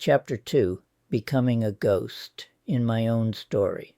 Chapter 2, Becoming a Ghost, in my own story.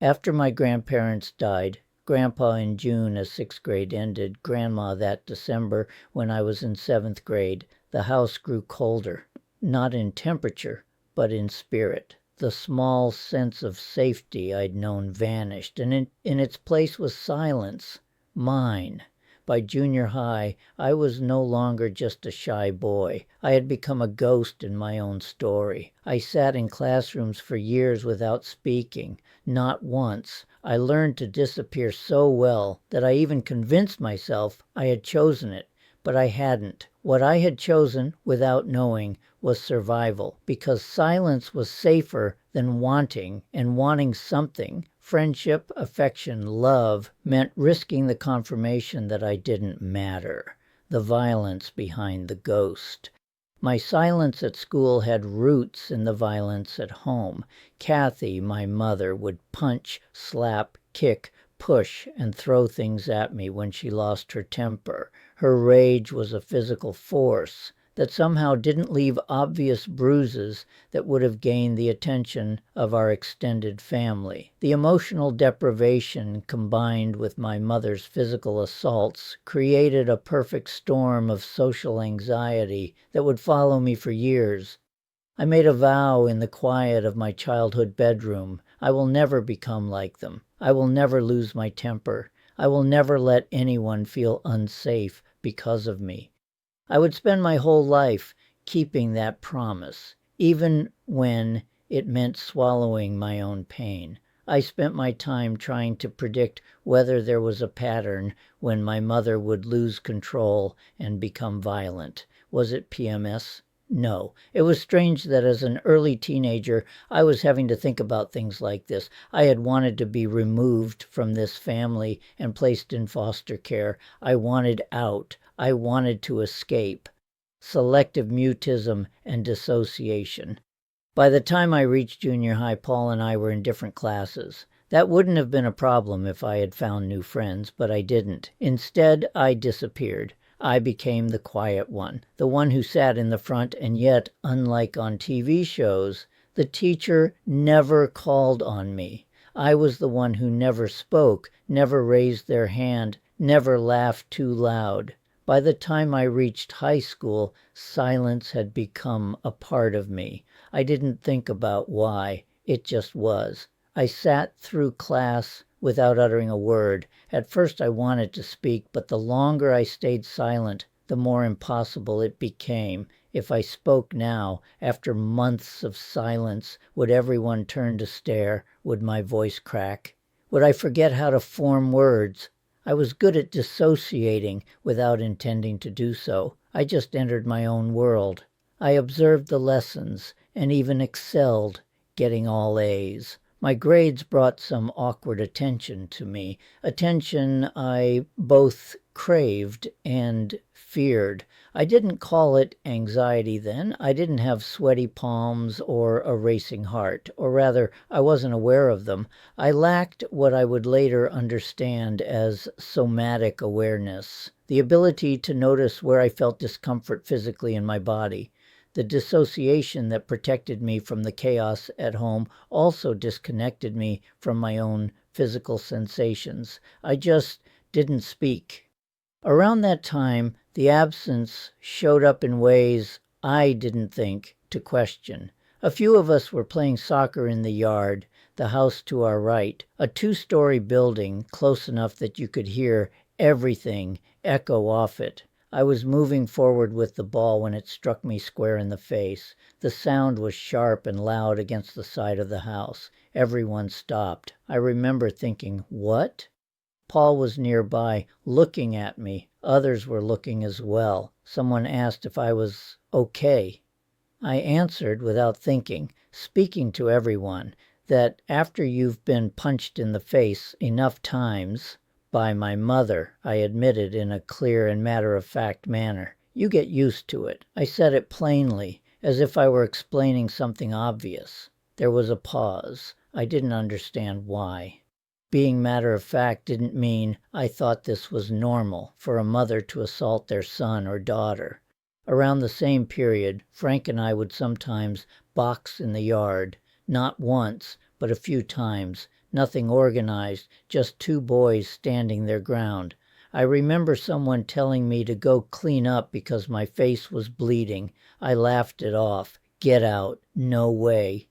After my grandparents died, Grandpa in June as 6th grade ended, Grandma that December when I was in 7th grade, the house grew colder, not in temperature, but in spirit. The small sense of safety I'd known vanished, and in its place was silence, mine. By junior high, I was no longer just a shy boy. I had become a ghost in my own story. I sat in classrooms for years without speaking, not once. I learned to disappear so well that I even convinced myself I had chosen it, but I hadn't. What I had chosen, without knowing, was survival, because silence was safer than wanting, and wanting something, friendship, affection, love, meant risking the confirmation that I didn't matter, the violence behind the ghost. My silence at school had roots in the violence at home. Kathy, my mother, would punch, slap, kick, push, and throw things at me when she lost her temper. Her rage was a physical force that somehow didn't leave obvious bruises that would have gained the attention of our extended family. The emotional deprivation combined with my mother's physical assaults created a perfect storm of social anxiety that would follow me for years. I made a vow in the quiet of my childhood bedroom. I will never become like them. I will never lose my temper. I will never let anyone feel unsafe because of me. I would spend my whole life keeping that promise, even when it meant swallowing my own pain. I spent my time trying to predict whether there was a pattern when my mother would lose control and become violent. Was it PMS? No. It was strange that as an early teenager, I was having to think about things like this. I had wanted to be removed from this family and placed in foster care. I wanted out. I wanted to escape. Selective mutism and dissociation. By the time I reached junior high, Paul and I were in different classes. That wouldn't have been a problem if I had found new friends, but I didn't. Instead, I disappeared. I became the quiet one, the one who sat in the front, and yet, unlike on TV shows, the teacher never called on me. I was the one who never spoke, never raised their hand, never laughed too loud. By the time I reached high school, silence had become a part of me. I didn't think about why. It just was. I sat through class without uttering a word. At first I wanted to speak, but the longer I stayed silent, the more impossible it became. If I spoke now, after months of silence, would everyone turn to stare? Would my voice crack? Would I forget how to form words? I was good at dissociating without intending to do so. I just entered my own world. I observed the lessons and even excelled, getting all A's. My grades brought some awkward attention to me, attention I both craved and feared. I didn't call it anxiety then. I didn't have sweaty palms or a racing heart, or rather, I wasn't aware of them. I lacked what I would later understand as somatic awareness, the ability to notice where I felt discomfort physically in my body. The dissociation that protected me from the chaos at home also disconnected me from my own physical sensations. I just didn't speak. Around that time, the absence showed up in ways I didn't think to question. A few of us were playing soccer in the yard, the house to our right, a 2-story building close enough that you could hear everything echo off it. I was moving forward with the ball when it struck me square in the face. The sound was sharp and loud against the side of the house. Everyone stopped. I remember thinking, what? Paul was nearby, looking at me. Others were looking as well. Someone asked if I was okay. I answered without thinking, speaking to everyone, that after you've been punched in the face enough times, by my mother, I admitted in a clear and matter-of-fact manner, you get used to it. I said it plainly, as if I were explaining something obvious. There was a pause. I didn't understand why. Being matter-of-fact didn't mean I thought this was normal for a mother to assault their son or daughter. Around the same period, Frank and I would sometimes box in the yard, not once, but a few times, nothing organized, just two boys standing their ground. I remember someone telling me to go clean up because my face was bleeding. I laughed it off. Get out. No way.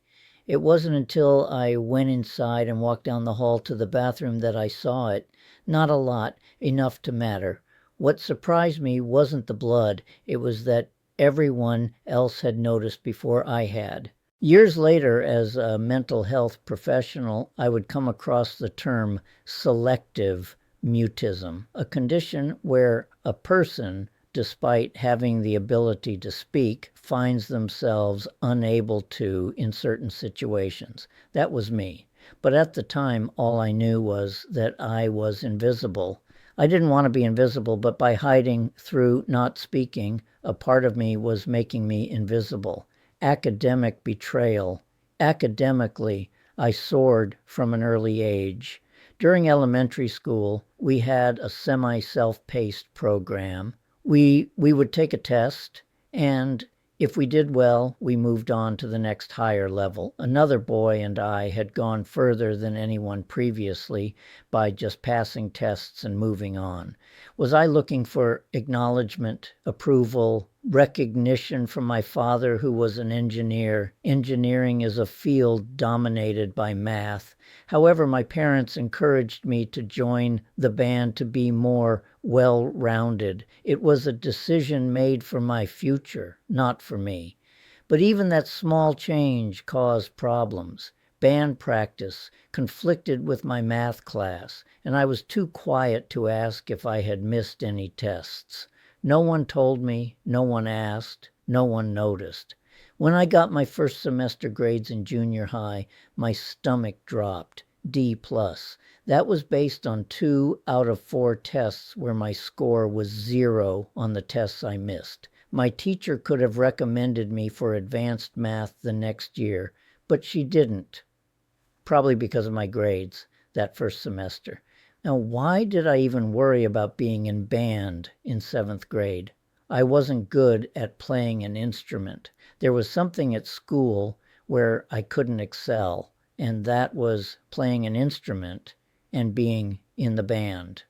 It wasn't until I went inside and walked down the hall to the bathroom that I saw it. Not a lot, enough to matter. What surprised me wasn't the blood, it was that everyone else had noticed before I had. Years later, as a mental health professional, I would come across the term selective mutism, a condition where a person, despite having the ability to speak, finds themselves unable to in certain situations. That was me. But at the time, all I knew was that I was invisible. I didn't want to be invisible, but by hiding through not speaking, a part of me was making me invisible. Academic betrayal. Academically, I soared from an early age. During elementary school, we had a semi-self-paced program. We would take a test, and if we did well, we moved on to the next higher level. Another boy and I had gone further than anyone previously by just passing tests and moving on. Was I looking for acknowledgement, approval, recognition from my father, who was an engineer? Engineering is a field dominated by math. However, my parents encouraged me to join the band to be more well-rounded. It was a decision made for my future, not for me. But even that small change caused problems. Band practice conflicted with my math class, and I was too quiet to ask if I had missed any tests. No one told me, no one asked, no one noticed. When I got my first semester grades in junior high, my stomach dropped, D+. That was based on 2 out of 4 tests where my score was 0 on the tests I missed. My teacher could have recommended me for advanced math the next year, but she didn't. Probably because of my grades that first semester. Now, why did I even worry about being in band in 7th grade? I wasn't good at playing an instrument. There was something at school where I couldn't excel, and that was playing an instrument and being in the band.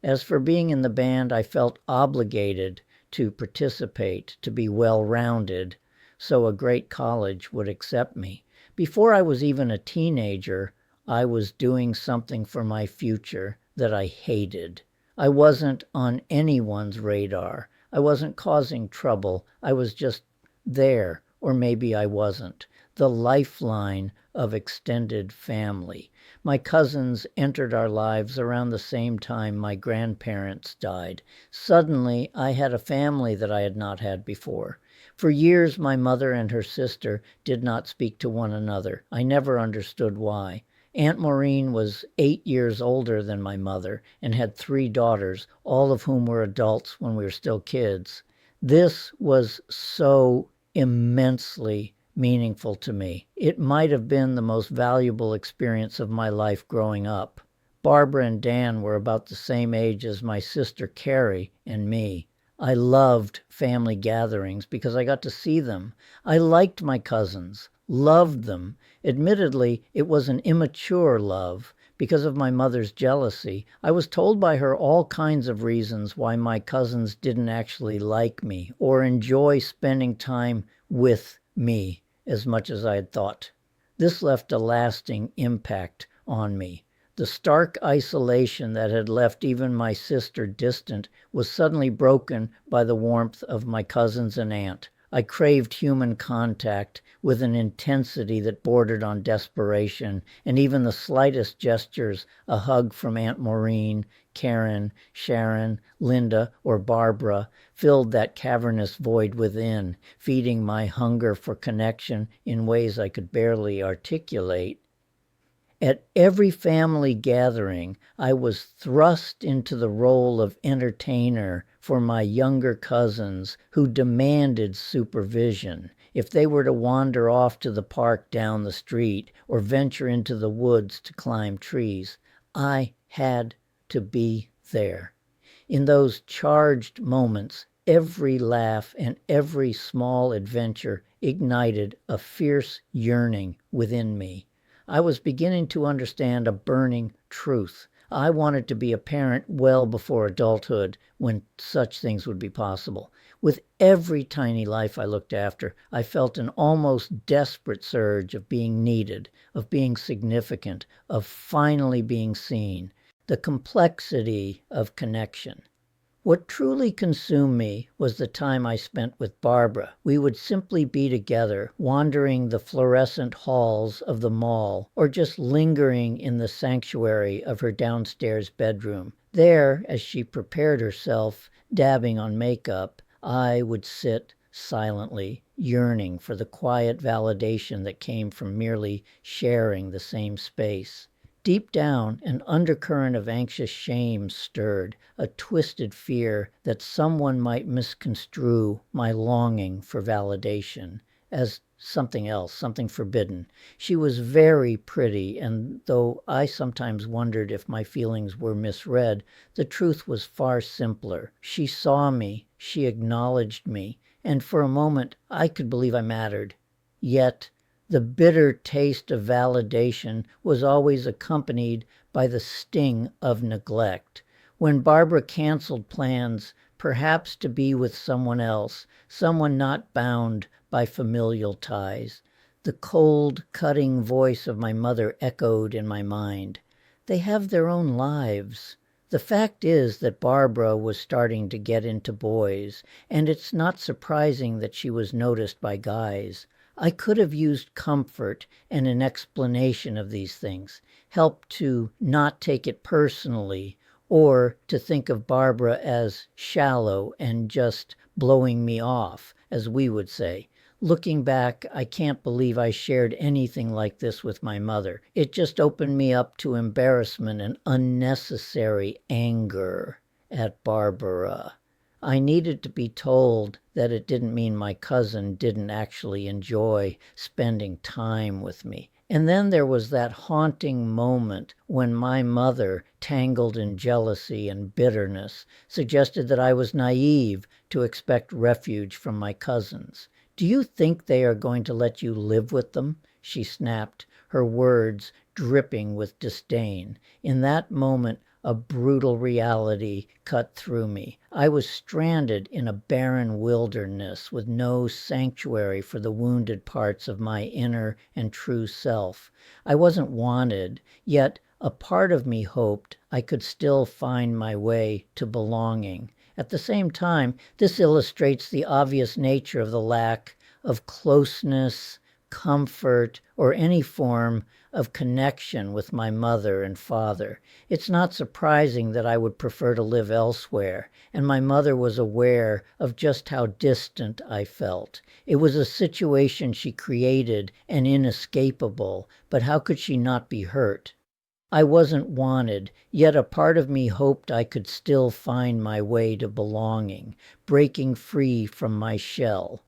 As for being in the band, I felt obligated to participate, to be well-rounded, so a great college would accept me. Before I was even a teenager, I was doing something for my future that I hated. I wasn't on anyone's radar. I wasn't causing trouble. I was just there, or maybe I wasn't. The lifeline of extended family. My cousins entered our lives around the same time my grandparents died. Suddenly, I had a family that I had not had before. For years, my mother and her sister did not speak to one another. I never understood why. Aunt Maureen was 8 years older than my mother and had 3 daughters, all of whom were adults when we were still kids. This was so immensely meaningful to me. It might have been the most valuable experience of my life growing up. Barbara and Dan were about the same age as my sister Carrie and me. I loved family gatherings because I got to see them. I liked my cousins, loved them. Admittedly, it was an immature love because of my mother's jealousy. I was told by her all kinds of reasons why my cousins didn't actually like me or enjoy spending time with me as much as I had thought. This left a lasting impact on me. The stark isolation that had left even my sister distant was suddenly broken by the warmth of my cousins and aunt. I craved human contact with an intensity that bordered on desperation, and even the slightest gestures, a hug from Aunt Maureen, Karen, Sharon, Linda, or Barbara, filled that cavernous void within, feeding my hunger for connection in ways I could barely articulate. At every family gathering, I was thrust into the role of entertainer for my younger cousins who demanded supervision. If they were to wander off to the park down the street or venture into the woods to climb trees, I had to be there. In those charged moments, every laugh and every small adventure ignited a fierce yearning within me. I was beginning to understand a burning truth. I wanted to be a parent well before adulthood, when such things would be possible. With every tiny life I looked after, I felt an almost desperate surge of being needed, of being significant, of finally being seen. The complexity of connection. What truly consumed me was the time I spent with Barbara. We would simply be together, wandering the fluorescent halls of the mall, or just lingering in the sanctuary of her downstairs bedroom. There, as she prepared herself, dabbing on makeup, I would sit silently, yearning for the quiet validation that came from merely sharing the same space. Deep down, an undercurrent of anxious shame stirred, a twisted fear that someone might misconstrue my longing for validation as something else, something forbidden. She was very pretty, and though I sometimes wondered if my feelings were misread, the truth was far simpler. She saw me, she acknowledged me, and for a moment I could believe I mattered. Yet the bitter taste of validation was always accompanied by the sting of neglect. When Barbara canceled plans, perhaps to be with someone else, someone not bound by familial ties, the cold, cutting voice of my mother echoed in my mind. They have their own lives. The fact is that Barbara was starting to get into boys, and it's not surprising that she was noticed by guys. I could have used comfort and an explanation of these things, help to not take it personally, or to think of Barbara as shallow and just blowing me off, as we would say. Looking back, I can't believe I shared anything like this with my mother. It just opened me up to embarrassment and unnecessary anger at Barbara. I needed to be told that it didn't mean my cousin didn't actually enjoy spending time with me. And then there was that haunting moment when my mother, tangled in jealousy and bitterness, suggested that I was naive to expect refuge from my cousins. "Do you think they are going to let you live with them?" she snapped, her words dripping with disdain. In that moment, a brutal reality cut through me. I was stranded in a barren wilderness with no sanctuary for the wounded parts of my inner and true self. I wasn't wanted, yet a part of me hoped I could still find my way to belonging. At the same time, this illustrates the obvious nature of the lack of closeness, comfort, or any form of connection with my mother and father. It's not surprising that I would prefer to live elsewhere, and my mother was aware of just how distant I felt. It was a situation she created and inescapable, but how could she not be hurt? I wasn't wanted, yet a part of me hoped I could still find my way to belonging, breaking free from my shell.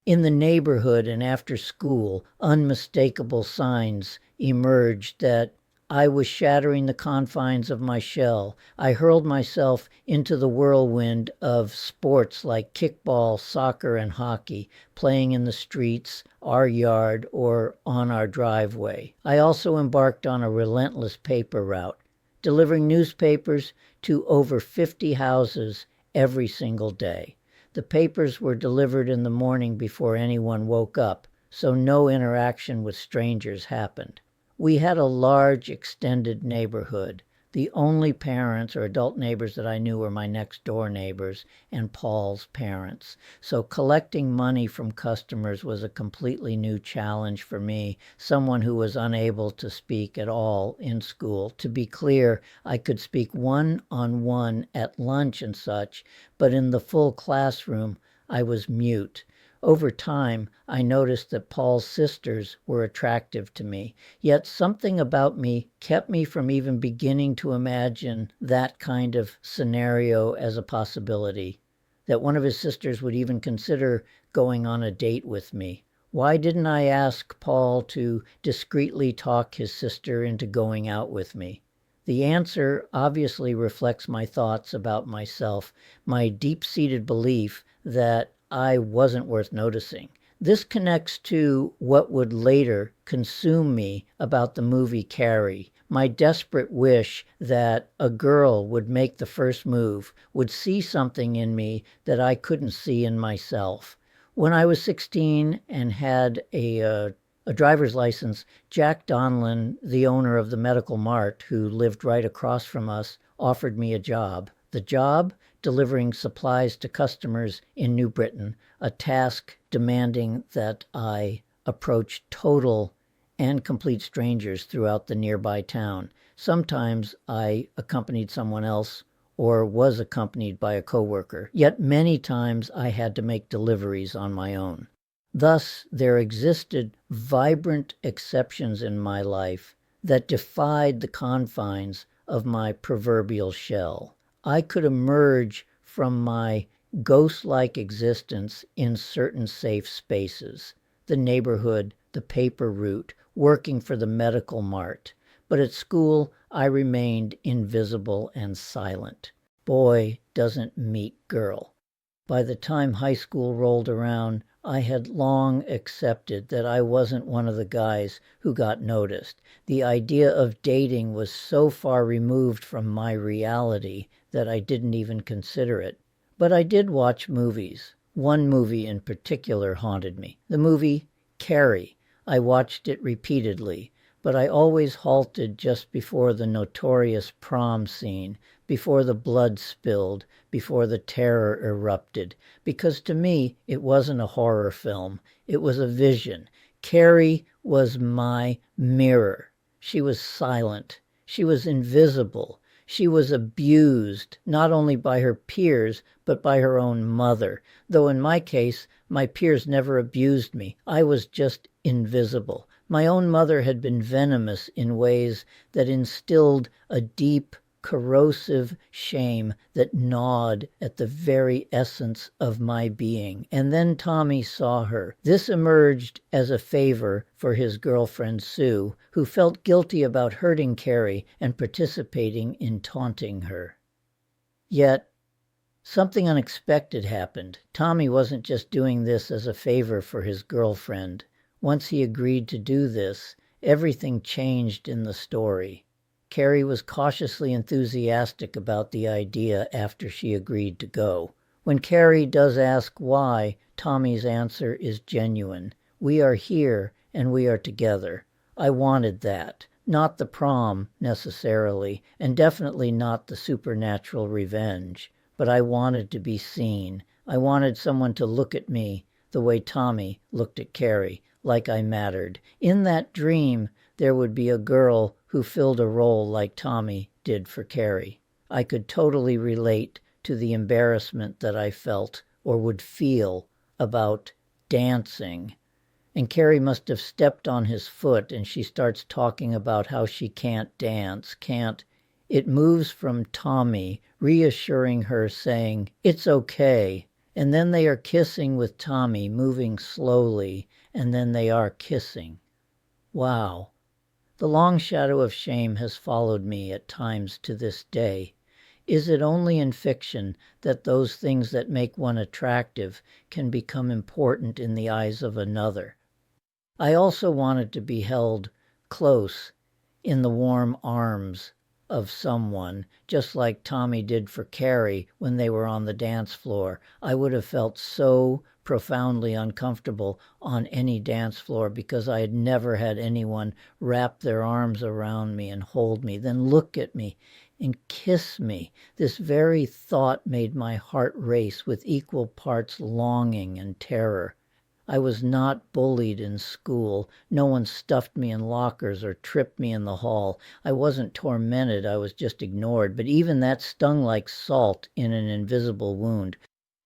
In the neighborhood and after school, unmistakable signs emerged that I was shattering the confines of my shell. I hurled myself into the whirlwind of sports like kickball, soccer, and hockey, playing in the streets, our yard, or on our driveway. I also embarked on a relentless paper route, delivering newspapers to over 50 houses every single day. The papers were delivered in the morning before anyone woke up, so no interaction with strangers happened. We had a large, extended neighborhood. The only parents or adult neighbors that I knew were my next-door neighbors and Paul's parents. So collecting money from customers was a completely new challenge for me, someone who was unable to speak at all in school. To be clear, I could speak one-on-one at lunch and such, but in the full classroom, I was mute. Over time, I noticed that Paul's sisters were attractive to me, yet something about me kept me from even beginning to imagine that kind of scenario as a possibility, that one of his sisters would even consider going on a date with me. Why didn't I ask Paul to discreetly talk his sister into going out with me? The answer obviously reflects my thoughts about myself, my deep-seated belief that I wasn't worth noticing. This connects to what would later consume me about the movie Carrie, my desperate wish that a girl would make the first move, would see something in me that I couldn't see in myself. When I was 16 and had a driver's license, Jack Donlin, the owner of the Medical Mart, who lived right across from us, offered me a job. The job? Delivering supplies to customers in New Britain, a task demanding that I approach total and complete strangers throughout the nearby town. Sometimes I accompanied someone else or was accompanied by a coworker, yet many times I had to make deliveries on my own. Thus, there existed vibrant exceptions in my life that defied the confines of my proverbial shell. I could emerge from my ghost-like existence in certain safe spaces, the neighborhood, the paper route, working for the medical mart. But at school, I remained invisible and silent. Boy doesn't meet girl. By the time high school rolled around, I had long accepted that I wasn't one of the guys who got noticed. The idea of dating was so far removed from my reality that I didn't even consider it. But I did watch movies. One movie in particular haunted me. The movie Carrie. I watched it repeatedly, but I always halted just before the notorious prom scene, before the blood spilled, before the terror erupted, because to me it wasn't a horror film, it was a vision. Carrie was my mirror. She was silent. She was invisible. She was abused, not only by her peers, but by her own mother. Though in my case, my peers never abused me. I was just invisible. My own mother had been venomous in ways that instilled a deep, corrosive shame that gnawed at the very essence of my being. And then Tommy saw her. This emerged as a favor for his girlfriend Sue, who felt guilty about hurting Carrie and participating in taunting her. Yet, something unexpected happened. Tommy wasn't just doing this as a favor for his girlfriend. Once he agreed to do this, everything changed in the story. Carrie was cautiously enthusiastic about the idea after she agreed to go. When Carrie does ask why, Tommy's answer is genuine. We are here and we are together. I wanted that. Not the prom, necessarily, and definitely not the supernatural revenge. But I wanted to be seen. I wanted someone to look at me the way Tommy looked at Carrie, like I mattered. In that dream, there would be a girl who filled a role like Tommy did for Carrie. I could totally relate to the embarrassment that I felt or would feel about dancing. And Carrie must have stepped on his foot and she starts talking about how she can't dance, can't. It moves from Tommy, reassuring her, saying, "It's okay." And then they are kissing with Tommy, moving slowly, and then they are kissing. Wow. The long shadow of shame has followed me at times to this day. Is it only in fiction that those things that make one attractive can become important in the eyes of another? I also wanted to be held close in the warm arms of someone, just like Tommy did for Carrie when they were on the dance floor. I would have felt so profoundly uncomfortable on any dance floor because I had never had anyone wrap their arms around me and hold me, then look at me and kiss me. This very thought made my heart race with equal parts longing and terror. I was not bullied in school. No one stuffed me in lockers or tripped me in the hall. I wasn't tormented, I was just ignored. But even that stung like salt in an invisible wound.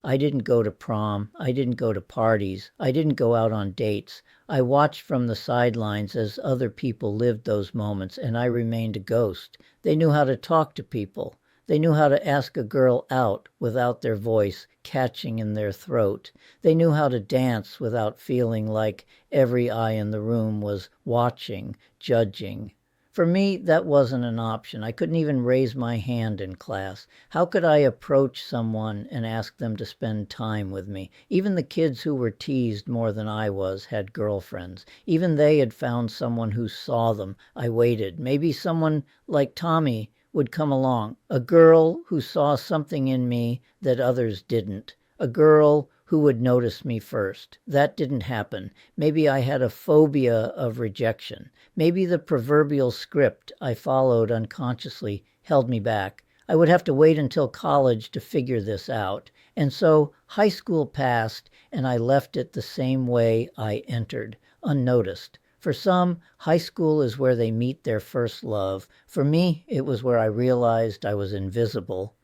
I didn't go to prom. I didn't go to parties. I didn't go out on dates. I watched from the sidelines as other people lived those moments, and I remained a ghost. They knew how to talk to people. They knew how to ask a girl out without their voice catching in their throat. They knew how to dance without feeling like every eye in the room was watching, judging. For me, that wasn't an option. I couldn't even raise my hand in class. How could I approach someone and ask them to spend time with me? Even the kids who were teased more than I was had girlfriends. Even they had found someone who saw them. I waited. Maybe someone like Tommy would come along. A girl who saw something in me that others didn't. A girl who would notice me first. That didn't happen. Maybe I had a phobia of rejection. Maybe the proverbial script I followed unconsciously held me back. I would have to wait until college to figure this out. And so high school passed, and I left it the same way I entered, unnoticed. For some, high school is where they meet their first love. For me, it was where I realized I was invisible